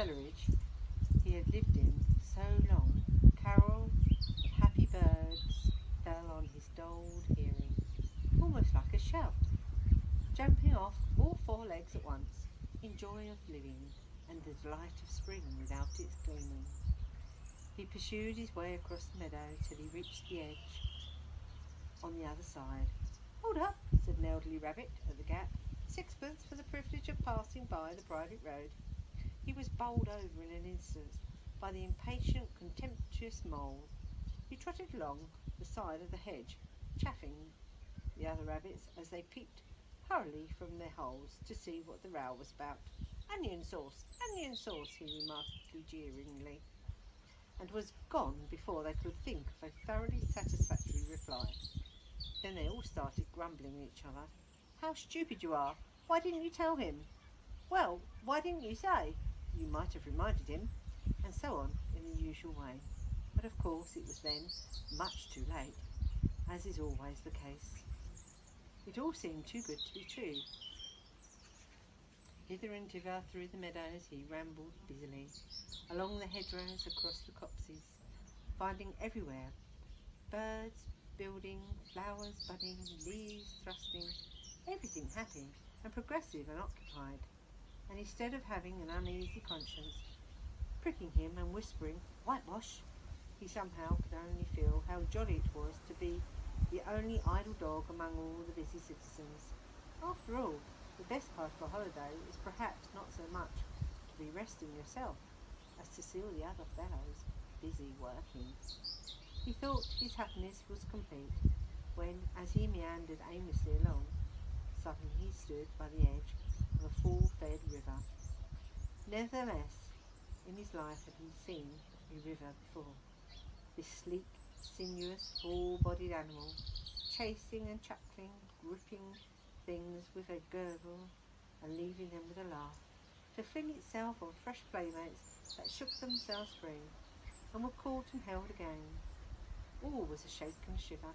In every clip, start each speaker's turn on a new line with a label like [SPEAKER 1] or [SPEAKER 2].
[SPEAKER 1] cellarage he had lived in so long, a carol of happy birds fell on his dulled hearing, almost like a shout, jumping off all four legs at once, in joy of living and the delight of spring without its gleaming. He pursued his way across the meadow till he reached the edge on the other side. "Hold up," said an elderly rabbit at the gap. "Sixpence for the privilege of passing by the private road." He was bowled over in an instant by the impatient, contemptuous mole. He trotted along the side of the hedge, chaffing the other rabbits as they peeped hurriedly from their holes to see what the row was about. Onion sauce, he remarked jeeringly, and was gone before they could think of a thoroughly satisfactory reply. Then they all started grumbling at each other. "How stupid you are! Why didn't you tell him?" "Well, why didn't you say? You might have reminded him," and so on in the usual way. But of course it was then much too late, as is always the case. It all seemed too good to be true. Hither and thither through the meadows he rambled busily, along the hedgerows, across the copses, finding everywhere birds building, flowers budding, leaves thrusting, everything happy and progressive and occupied. And instead of having an uneasy conscience pricking him and whispering "whitewash," he somehow could only feel how jolly it was to be the only idle dog among all the busy citizens. After all, the best part of a holiday is perhaps not so much to be resting yourself as to see all the other fellows busy working. He thought his happiness was complete when, as he meandered aimlessly along, suddenly he stood by the edge of a full-fed river. Nevertheless, in his life had he seen a river before. This sleek, sinuous, full-bodied animal, chasing and chuckling, gripping things with a gurgle and leaving them with a laugh, to fling itself on fresh playmates that shook themselves free and were caught and held again. All was a shake and shiver,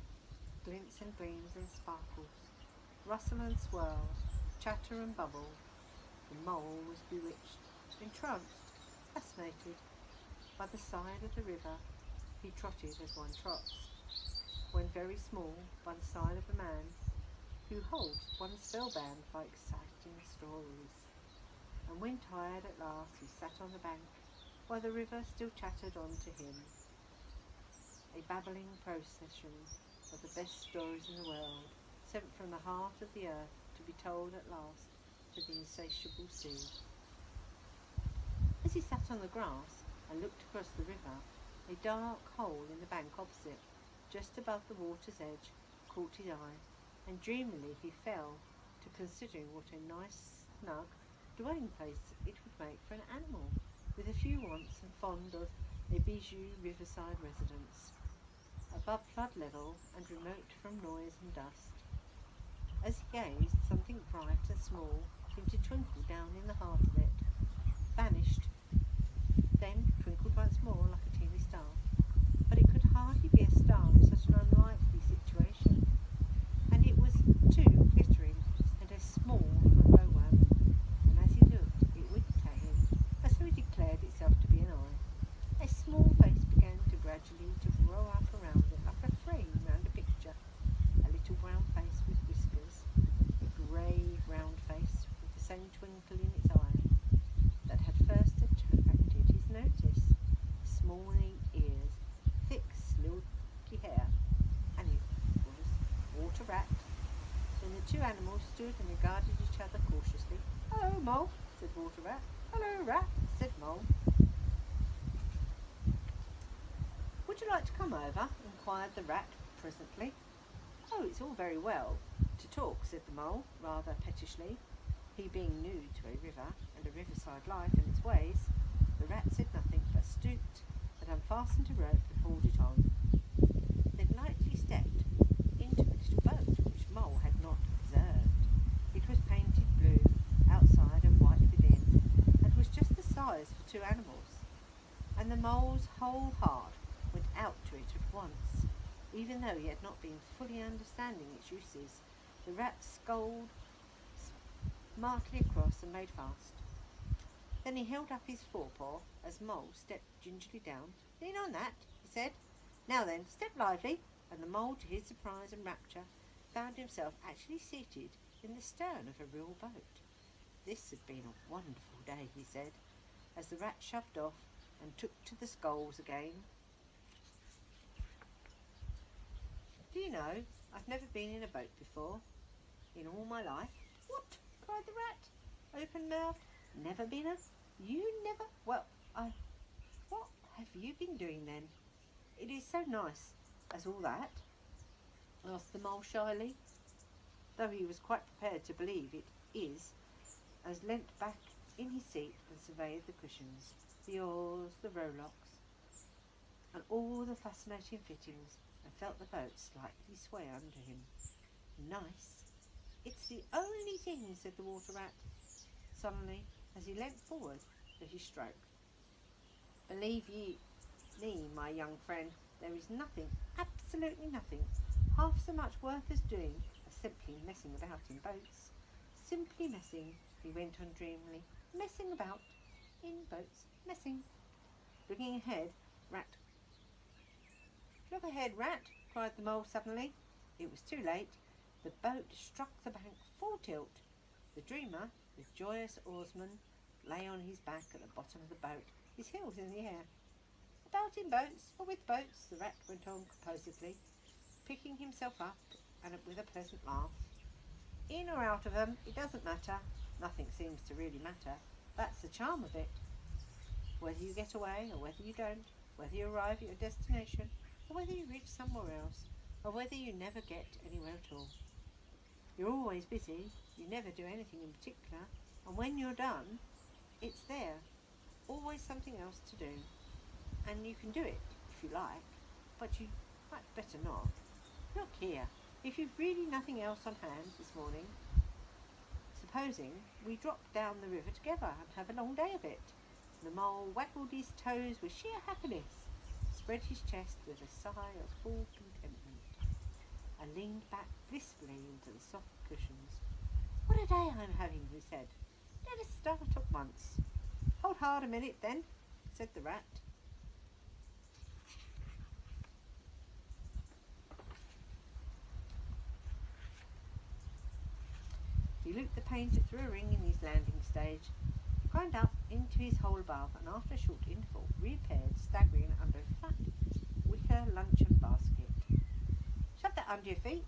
[SPEAKER 1] glints and gleams and sparkles, rustle and swirl, chatter and bubble. The mole was bewitched, entranced, fascinated. By the side of the river he trotted as one trots, when very small, by the side of a man who holds one spellbound by exciting stories. And when tired at last he sat on the bank, while the river still chattered on to him, a babbling procession of the best stories in the world, sent from the heart of the earth to be told at last to the insatiable sea. As he sat on the grass and looked across the river, a dark hole in the bank opposite, just above the water's edge, caught his eye, and dreamily he fell to considering what a nice, snug dwelling place it would make for an animal with a few wants and fond of a bijou riverside residence, above flood level and remote from noise and dust. As he gazed, something bright and small seemed to twinkle down in the heart of it, vanished, then twinkled once more like a teeny star. But it could hardly be a star in such an unlikely situation, and it was too glittering and as small for a glowworm, and as he looked it winked at him, as though it declared itself to be an eye. A small face began gradually to grow up around it like a frame round a picture, a little brown face with whiskers, a grave round face with the same twinkle in its eye that had first attracted his notice, small neat ears, thick silky hair, and it was Water Rat. Then the two animals stood and regarded each other cautiously. "Hello, Mole," said Water Rat. "Hello, Rat," said Mole. "Would you like to come over?" inquired the Rat presently. "Oh, it's all very well to talk," said the Mole, rather pettishly. He being new to a river and a riverside life and its ways, the Rat said nothing, but stooped and unfastened a rope and hauled it on. Then lightly stepped into a little boat which Mole had not observed. It was painted blue outside and white within, and was just the size for two animals, and the Mole's whole heart went out to it at once, even though he had not been fully understanding its uses. The Rat sculled smartly across and made fast. Then he held up his forepaw as Mole stepped gingerly down. Lean on that, he said. Now then, step lively. And the Mole, to his surprise and rapture, found himself actually seated in the stern of a real boat. This had been a wonderful day, he said, as the Rat shoved off and took to the sculls again. Do you know, I've never been in a boat before, in all my life. What? Cried the Rat, open-mouthed. Never been a... You never... Well, what have you been doing then? It is so nice as all that, asked the Mole shyly, though he was quite prepared to believe it is, as leant back in his seat and surveyed the cushions, the oars, the rowlocks, and all the fascinating fittings, and felt the boat slightly sway under him. Nice? It's the only thing, said the Water Rat, suddenly, as he leant forward for his stroke. Believe ye me, my young friend, there is nothing, absolutely nothing, half so much worth as doing as simply messing about in boats. Simply messing, he went on dreamily, messing about in boats, messing. Looking ahead, Rat. Look ahead, Rat, cried the Mole suddenly. It was too late. The boat struck the bank full tilt. The dreamer, with joyous oarsman, lay on his back at the bottom of the boat, his heels in the air. About in boats, or with boats, the Rat went on composedly, picking himself up and with a pleasant laugh. In or out of them, it doesn't matter. Nothing seems to really matter. That's the charm of it. Whether you get away or whether you don't, whether you arrive at your destination or whether you reach somewhere else, or whether you never get anywhere at all. You're always busy, you never do anything in particular, and when you're done, it's there. Always something else to do. And you can do it if you like, but you might better not. Look here, if you've really nothing else on hand this morning, supposing we drop down the river together and have a long day of it. The Mole waggled his toes with sheer happiness, spread his chest with a sigh of full contentment, and leaned back blissfully into the soft cushions. What a day I'm having, he said. Let us start at once. Hold hard a minute then, said the Rat. He looped the painter through a ring in his landing stage, climbed up into his hole above, and after a short interval reappeared, staggering under a fat wicker luncheon basket. Shove that under your feet,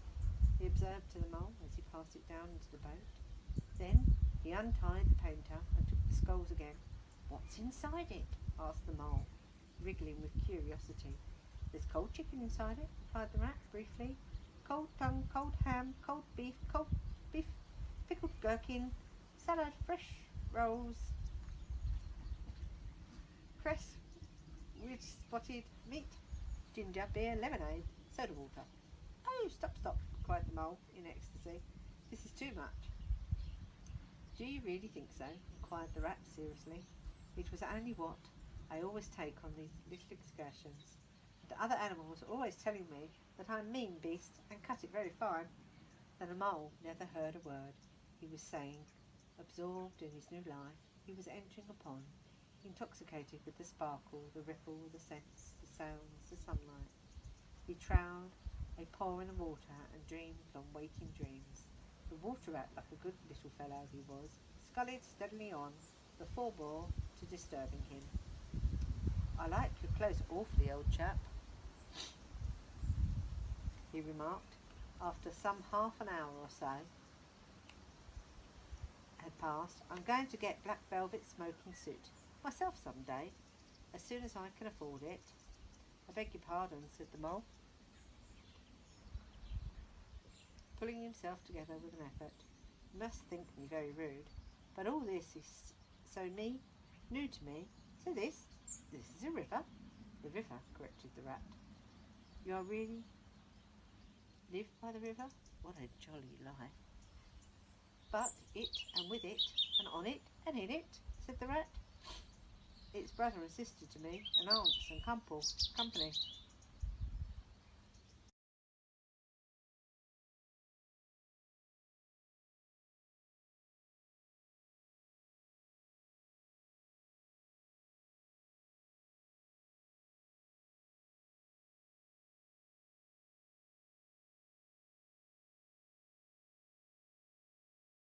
[SPEAKER 1] he observed to the Mole as he passed it down into the boat. Then he untied the painter and took the sculls again. What's inside it? Asked the Mole, wriggling with curiosity. There's cold chicken inside it, replied the Rat briefly. Cold tongue, cold ham, cold beef, pickled gherkin, salad, fresh rolls, cress with spotted meat, ginger, beer, lemonade, soda water. Oh, stop, cried the Mole in ecstasy. This is too much. Do you really think so? Inquired the Rat seriously. It was only what I always take on these little excursions. And other animals are always telling me that I'm a mean beast and cut it very fine. Then the Mole never heard a word. He was saying, absorbed in his new life, he was entering upon, intoxicated with the sparkle, the ripple, the scents, the sounds, the sunlight. He trowed a paw in the water and dreamed on waking dreams. The Water Rat, like a good little fellow he was, scullied steadily on, the forebore to disturbing him. I like your clothes awfully, old chap, he remarked, after some half an hour or so had passed. I'm going to get black velvet smoking suit myself some day, as soon as I can afford it. I beg your pardon, said the Mole, pulling himself together with an effort. You must think me very rude, but all this is so new to me. So this is a river. The river, corrected the Rat. You are really live by the river? What a jolly life. But it, and with it, and on it, and in it, said the Rat. It's brother and sister to me, and aunts and company.